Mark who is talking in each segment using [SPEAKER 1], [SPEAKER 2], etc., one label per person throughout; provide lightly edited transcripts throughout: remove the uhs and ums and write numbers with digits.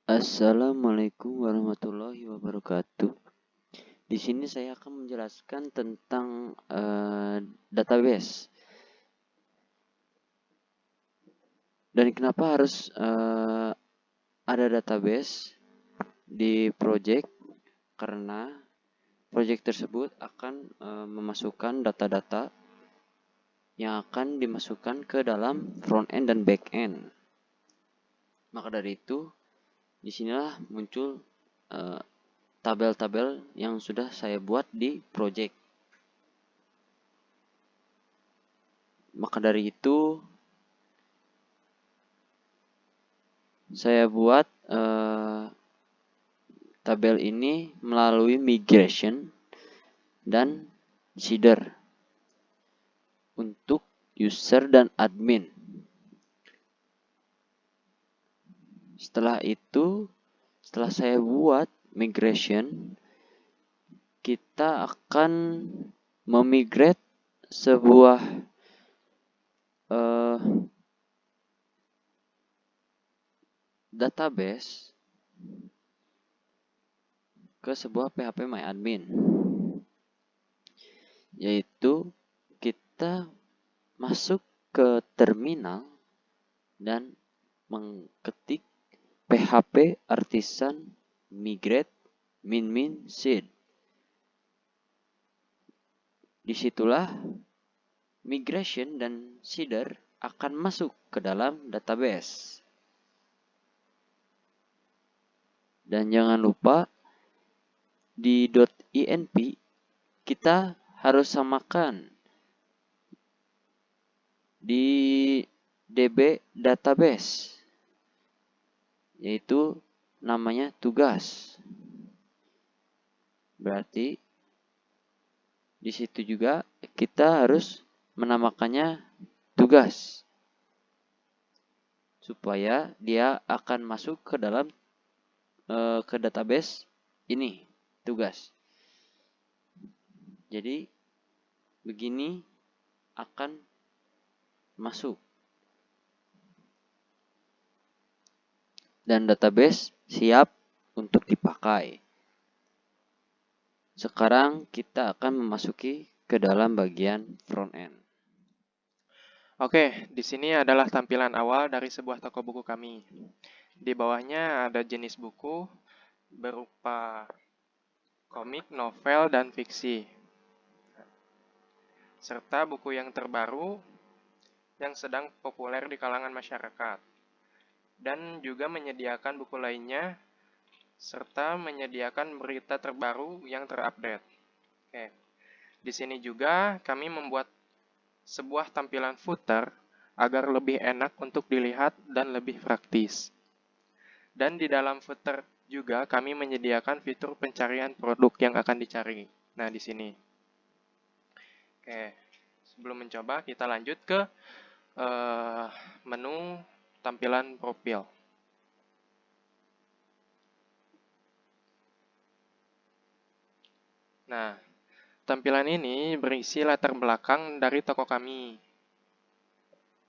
[SPEAKER 1] Assalamualaikum warahmatullahi wabarakatuh. Di sini saya akan menjelaskan tentang database dan kenapa harus ada database di project, karena project tersebut akan memasukkan data-data yang akan dimasukkan ke dalam front end dan back end. Maka dari itu, disinilah muncul tabel-tabel yang sudah saya buat di project. Maka dari itu, saya buat tabel ini melalui migration dan seeder untuk user dan admin. Setelah itu, setelah saya buat migration, kita akan memigrate sebuah database ke sebuah PHP MyAdmin, yaitu kita masuk ke terminal dan mengetik PHP artisan migrate min seed. Disitulah migration dan seeder akan masuk ke dalam database. Dan jangan lupa di .env kita harus samakan di DB database, yaitu namanya tugas. Berarti di situ juga kita harus menamakannya tugas, supaya dia akan masuk ke dalam ke database ini, tugas. Jadi begini akan masuk. Dan database siap untuk dipakai. Sekarang kita akan memasuki ke dalam bagian front end.
[SPEAKER 2] Oke, di sini adalah tampilan awal dari sebuah toko buku kami. Di bawahnya ada jenis buku berupa komik, novel, dan fiksi. Serta buku yang terbaru yang sedang populer di kalangan masyarakat. Dan juga menyediakan buku lainnya, serta menyediakan berita terbaru yang terupdate. Oke. Di sini juga kami membuat sebuah tampilan footer agar lebih enak untuk dilihat dan lebih praktis. Dan di dalam footer juga kami menyediakan fitur pencarian produk yang akan dicari. Nah, di sini. Oke, sebelum mencoba kita lanjut ke menu tampilan profil. Nah, tampilan ini berisi latar belakang dari toko kami,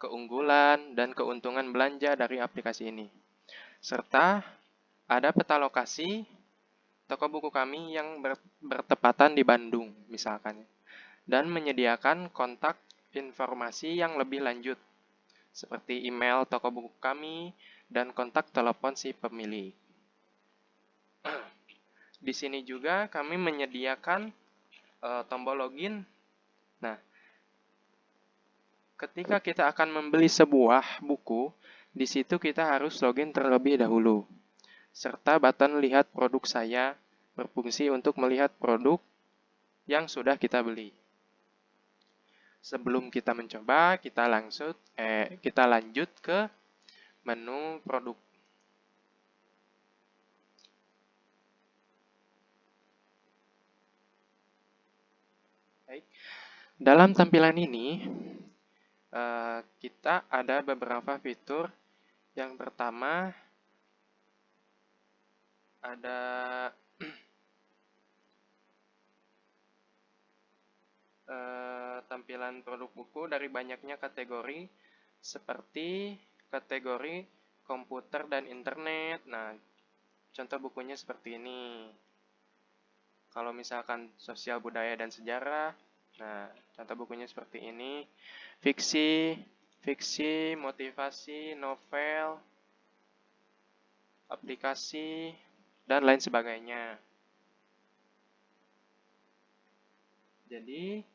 [SPEAKER 2] keunggulan dan keuntungan belanja dari aplikasi ini, serta ada peta lokasi toko buku kami yang bertepatan di Bandung, misalkan, dan menyediakan kontak informasi yang lebih lanjut, seperti email toko buku kami dan kontak telepon si pemilik. Di sini juga kami menyediakan tombol login. Nah, ketika kita akan membeli sebuah buku, di situ kita harus login terlebih dahulu. Serta button lihat produk saya berfungsi untuk melihat produk yang sudah kita beli. Sebelum kita mencoba, kita lanjut ke menu produk. Baik. Dalam tampilan ini, kita ada beberapa fitur. Yang pertama, ada tampilan produk buku dari banyaknya kategori, seperti kategori komputer dan internet. Nah, contoh bukunya seperti ini. Kalau misalkan sosial budaya dan sejarah, nah contoh bukunya seperti ini. Fiksi, motivasi, novel, aplikasi, dan lain sebagainya. Jadi,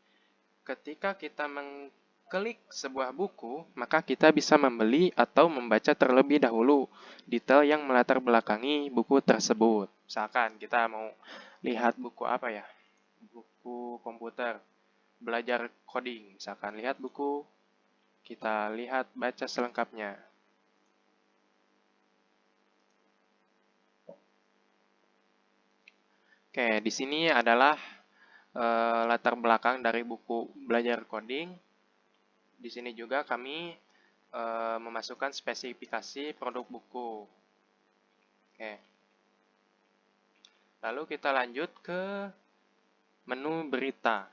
[SPEAKER 2] ketika kita mengklik sebuah buku, maka kita bisa membeli atau membaca terlebih dahulu detail yang melatar belakangi buku tersebut. Misalkan kita mau lihat buku apa ya? Buku komputer, belajar coding. Misalkan lihat buku, kita lihat baca selengkapnya. Oke, di sini adalah latar belakang dari buku belajar coding. Di sini juga kami memasukkan spesifikasi produk buku. Oke. Lalu kita lanjut ke menu berita.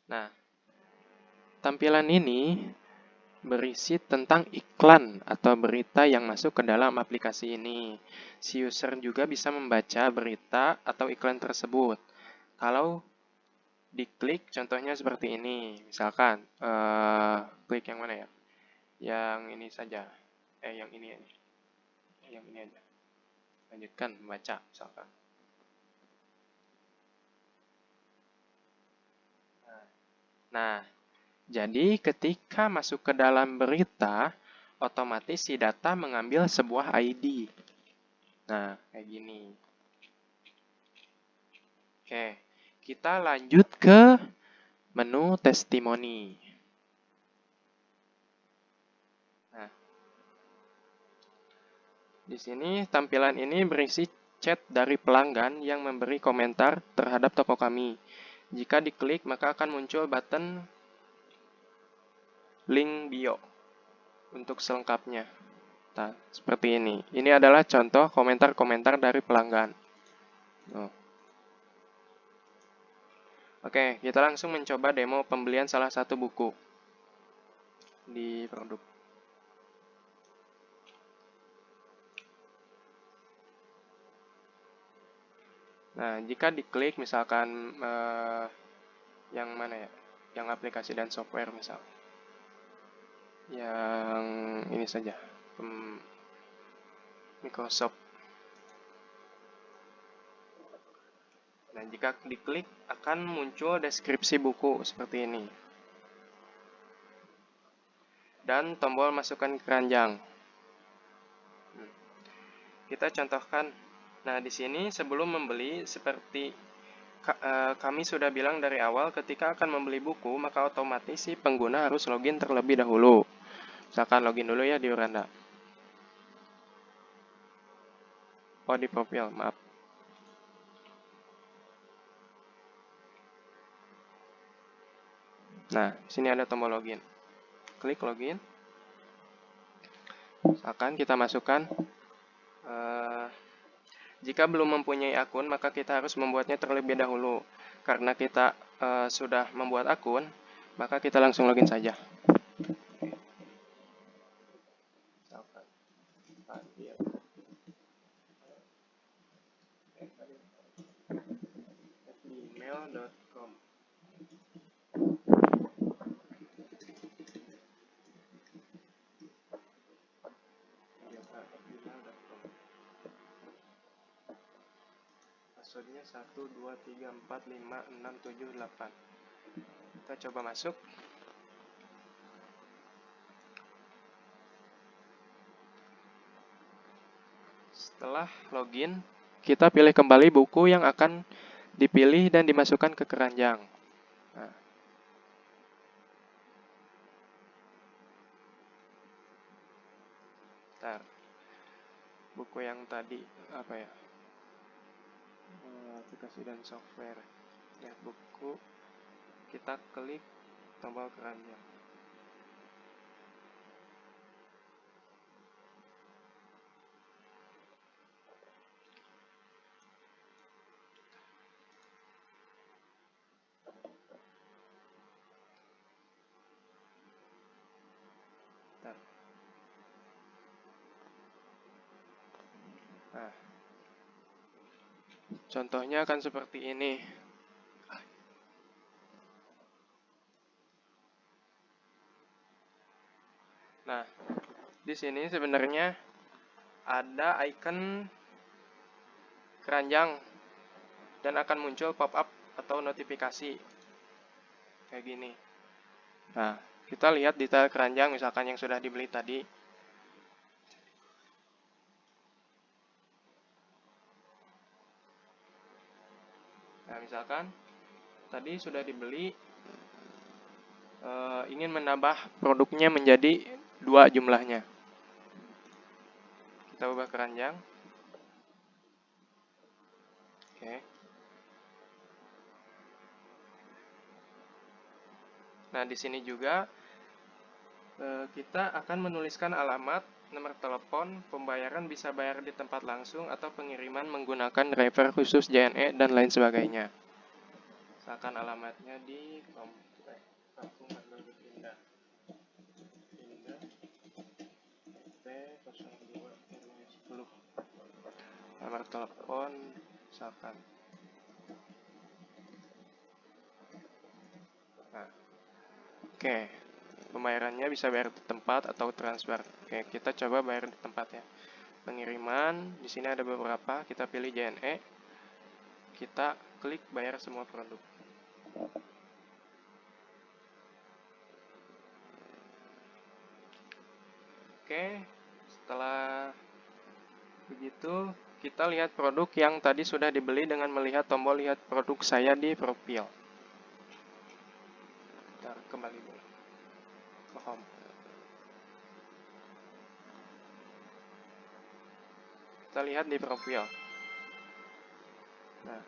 [SPEAKER 2] Nah, tampilan ini berisi tentang iklan atau berita yang masuk ke dalam aplikasi ini. Si user juga bisa membaca berita atau iklan tersebut. Kalau diklik, contohnya seperti ini. Misalkan, klik yang mana ya? Yang ini saja. Yang ini aja. Yang ini aja. Lanjutkan membaca, misalkan. Nah, jadi ketika masuk ke dalam berita, otomatis si data mengambil sebuah ID. Nah, kayak gini. Oke, kita lanjut ke menu testimoni. Nah, di sini tampilan ini berisi chat dari pelanggan yang memberi komentar terhadap toko kami. Jika diklik, maka akan muncul button link bio untuk selengkapnya. Nah, seperti ini. Ini adalah contoh komentar-komentar dari pelanggan. Oh. Oke, kita langsung mencoba demo pembelian salah satu buku di produk. Nah, jika diklik misalkan yang mana ya? Yang aplikasi dan software misal. Yang ini saja. Microsoft. Nah, jika diklik akan muncul deskripsi buku seperti ini. Dan tombol masukkan keranjang. Kita contohkan. Nah, di sini sebelum membeli seperti kami sudah bilang dari awal, ketika akan membeli buku, maka otomatis si pengguna harus login terlebih dahulu. Misalkan login dulu ya di Uranda. Oh, di profil, maaf. Nah, sini ada tombol login. Klik login. Misalkan kita masukkan, jika belum mempunyai akun, maka kita harus membuatnya terlebih dahulu. Karena kita sudah membuat akun, maka kita langsung login saja. Gmail.com. Passwordnya 1, 2, 3, 4, 5, 6, 7, 8. Kita coba masuk. Setelah login, kita pilih kembali buku yang akan dipilih dan dimasukkan ke keranjang. Nah. Bentar. Buku yang tadi apa ya? Aplikasi dan software. Ya, buku. Kita klik tombol keranjang. Bentar. Nah, contohnya akan seperti ini. Nah, di sini sebenarnya ada icon keranjang dan akan muncul pop-up atau notifikasi kayak gini. Nah, kita lihat detail keranjang misalkan yang sudah dibeli tadi. Nah, misalkan tadi sudah dibeli, ingin menambah produknya menjadi 2 jumlahnya. Kita ubah keranjang. Oke. Nah, di sini juga kita akan menuliskan alamat, nomor telepon, pembayaran bisa bayar di tempat langsung atau pengiriman menggunakan driver khusus JNE dan lain sebagainya. Misalkan alamatnya di Komplek Kampung Marga Indah. Indah T02 RW 10. Nomor telepon misalkan. Nah, oke. Pembayarannya bisa bayar di tempat atau transfer. Oke, kita coba bayar di tempat ya. Pengiriman, di sini ada beberapa, kita pilih JNE. Kita klik bayar semua produk. Oke, setelah begitu kita lihat produk yang tadi sudah dibeli dengan melihat tombol lihat produk saya di profil. Kita kembali dulu ke home. Kita lihat di profil. Nah,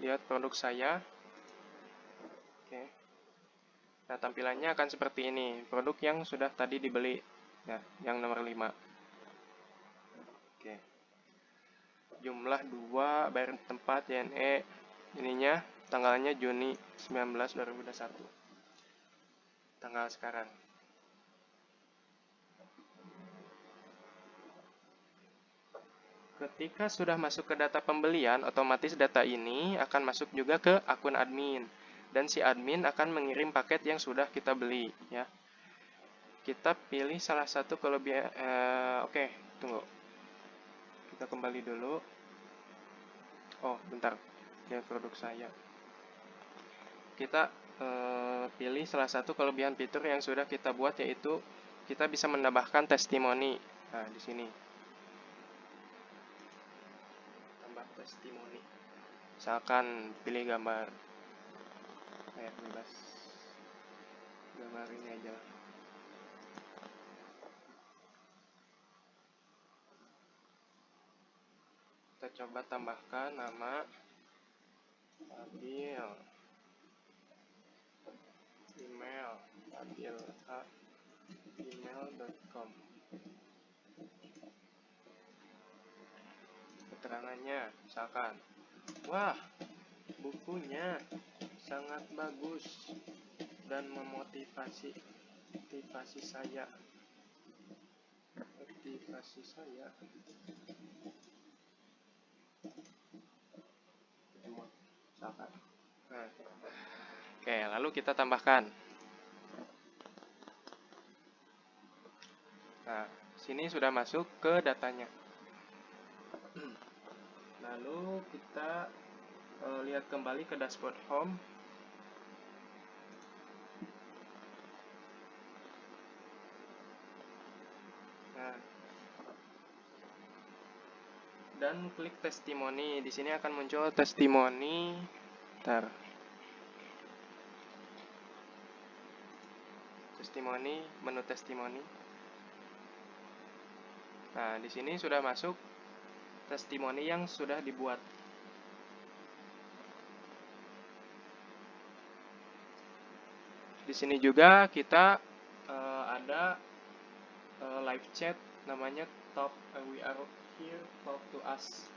[SPEAKER 2] lihat produk saya. Oke. Nah, tampilannya akan seperti ini. Produk yang sudah tadi dibeli. Nah, yang nomor 5. Oke. Jumlah 2, bayar di tempat, JNE. Ininya, tanggalnya Juni 19, 2021. Tanggal sekarang. Ketika sudah masuk ke data pembelian, otomatis data ini akan masuk juga ke akun admin. Dan si admin akan mengirim paket yang sudah kita beli. Ya. Kita pilih salah satu kelebihan. Oke, tunggu. Kita kembali dulu. Oh, bentar. Ya, produk saya. Kita pilih salah satu kelebihan fitur yang sudah kita buat, yaitu kita bisa menambahkan testimoni. Nah, di sini. Tambah testimoni. Misalkan pilih gambar. Bebas. Gambar ini aja. Kita coba tambahkan nama Abil, email abil@gmail.com. Keterangannya misalkan, wah, bukunya sangat bagus dan memotivasi saya. Misalkan. Nah. Oke, lalu kita tambahkan. Nah, sini sudah masuk ke datanya. Lalu kita lihat kembali ke dashboard home. Nah, dan klik testimoni. Di sini akan muncul testimoni. Testimoni, menu testimoni. Nah, di sini sudah masuk testimoni yang sudah dibuat. Di sini juga kita ada live chat, namanya talk. We are here, talk to us.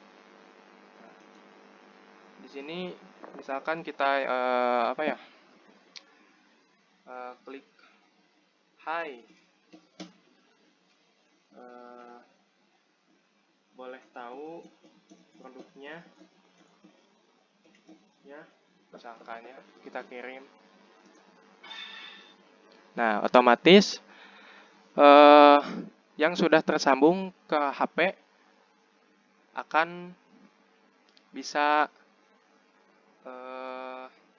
[SPEAKER 2] Nah, di sini misalkan kita klik hi, boleh tahu produknya ya, misalkan ya kita kirim. Nah, otomatis yang sudah tersambung ke HP akan bisa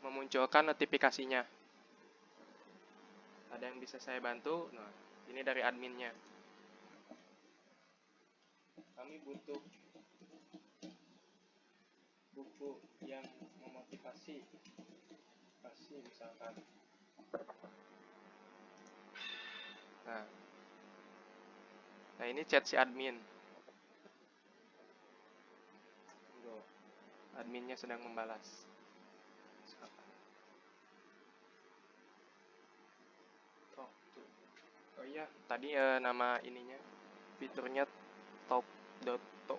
[SPEAKER 2] memunculkan notifikasinya. Ada yang bisa saya bantu? Nah, ini dari adminnya. Kami butuh buku yang memotivasi, misalkan. Nah, ini chat si admin. Adminnya sedang membalas. Oh iya, tadi nama ininya, fiturnya talk.to.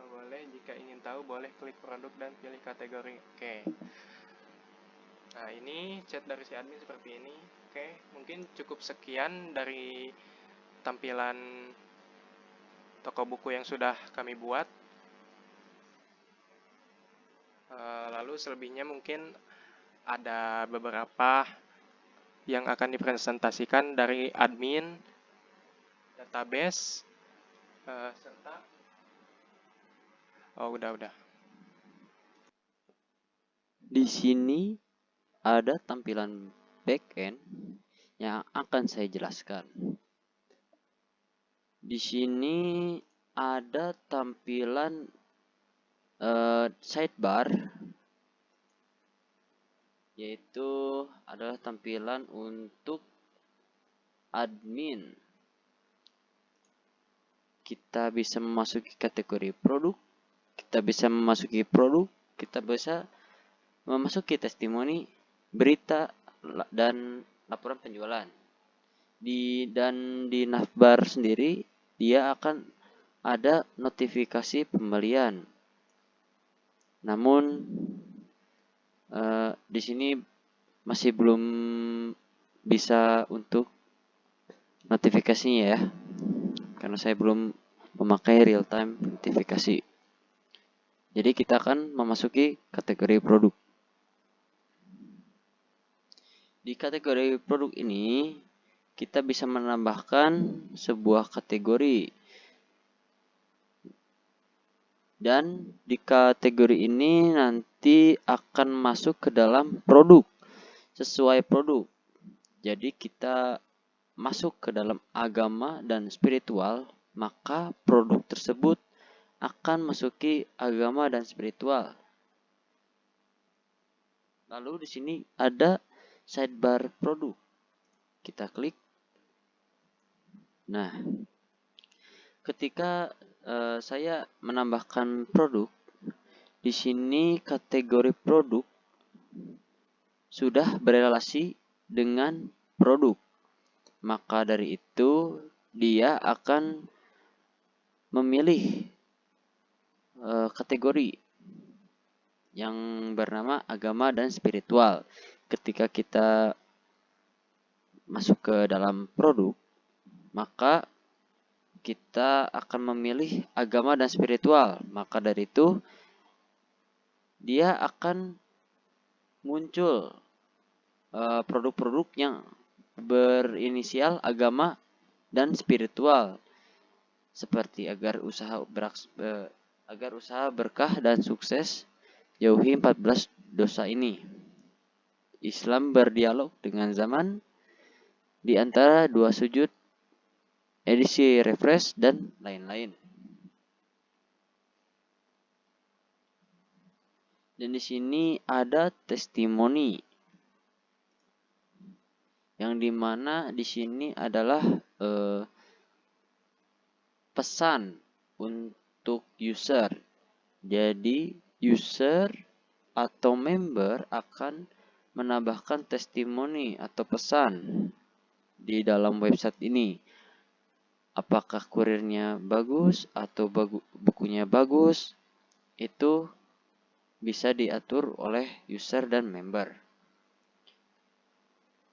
[SPEAKER 2] Boleh, jika ingin tahu boleh klik produk dan pilih kategori. Oke. Nah, ini chat dari si admin seperti ini. Oke, mungkin cukup sekian dari tampilan toko buku yang sudah kami buat. Lalu selebihnya mungkin ada beberapa yang akan dipresentasikan dari admin, database, serta udah.
[SPEAKER 1] Di sini ada tampilan backend yang akan saya jelaskan. Di sini ada tampilan sidebar, yaitu adalah tampilan untuk admin. Kita bisa memasuki kategori produk, kita bisa memasuki produk, kita bisa memasuki testimoni, berita, dan laporan penjualan. Di navbar sendiri dia akan ada notifikasi pembelian. Namun di sini masih belum bisa untuk notifikasinya ya, karena saya belum memakai real time notifikasi. Jadi kita akan memasuki kategori produk. Di kategori produk ini kita bisa menambahkan sebuah kategori, dan di kategori ini nanti akan masuk ke dalam produk sesuai produk. Jadi kita masuk ke dalam agama dan spiritual, maka produk tersebut akan masuki agama dan spiritual. Lalu di sini ada sidebar produk. Kita klik. Nah, ketika saya menambahkan produk, di sini kategori produk sudah berelasi dengan produk. Maka dari itu dia akan memilih kategori yang bernama agama dan spiritual. Ketika kita masuk ke dalam produk, maka kita akan memilih agama dan spiritual. Maka dari itu dia akan muncul produk-produk yang berinisial agama dan spiritual, seperti agar usaha berkah dan sukses, jauhi 14 dosa ini, Islam berdialog dengan zaman, di antara dua sujud, edisi refresh, dan lain-lain. Dan di sini ada testimoni, yang dimana di sini adalah pesan untuk user. Jadi user atau member akan menambahkan testimoni atau pesan di dalam website ini. Apakah kurirnya bagus atau bukunya bagus, itu bisa diatur oleh user dan member.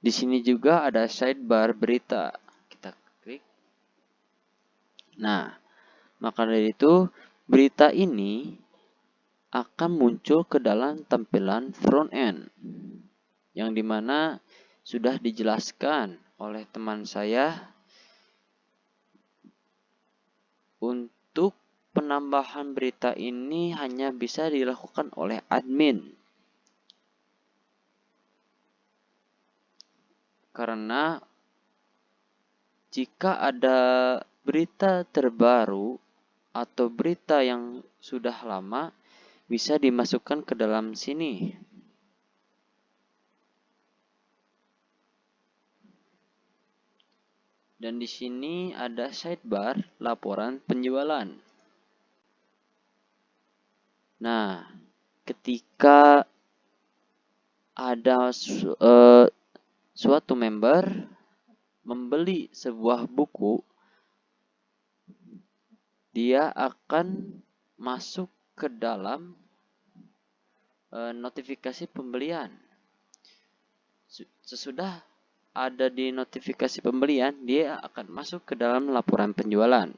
[SPEAKER 1] Di sini juga ada sidebar berita. Kita klik. Nah, maka dari itu berita ini akan muncul ke dalam tampilan front end, yang dimana sudah dijelaskan oleh teman saya untuk penambahan berita ini hanya bisa dilakukan oleh admin. Karena jika ada berita terbaru atau berita yang sudah lama bisa dimasukkan ke dalam sini. Dan di sini ada sidebar laporan penjualan. Nah, ketika ada suatu member membeli sebuah buku, dia akan masuk ke dalam notifikasi pembelian. Sesudah ada di notifikasi pembelian, dia akan masuk ke dalam laporan penjualan.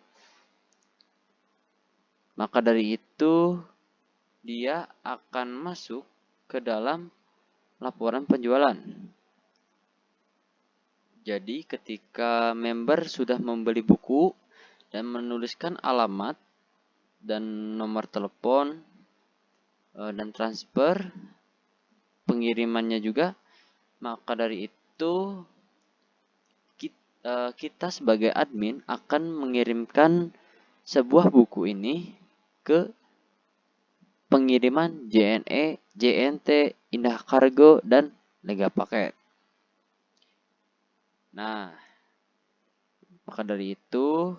[SPEAKER 1] Maka dari itu, dia akan masuk ke dalam laporan penjualan. Jadi ketika member sudah membeli buku dan menuliskan alamat dan nomor telepon dan transfer pengirimannya juga, maka dari itu kita sebagai admin akan mengirimkan sebuah buku ini ke pengiriman JNE, JNT, Indah Kargo, dan Lega Paket. Nah, maka dari itu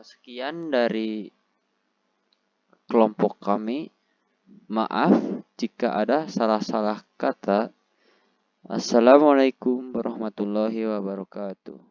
[SPEAKER 1] sekian dari kelompok kami. Maaf jika ada salah-salah kata. Assalamualaikum warahmatullahi wabarakatuh.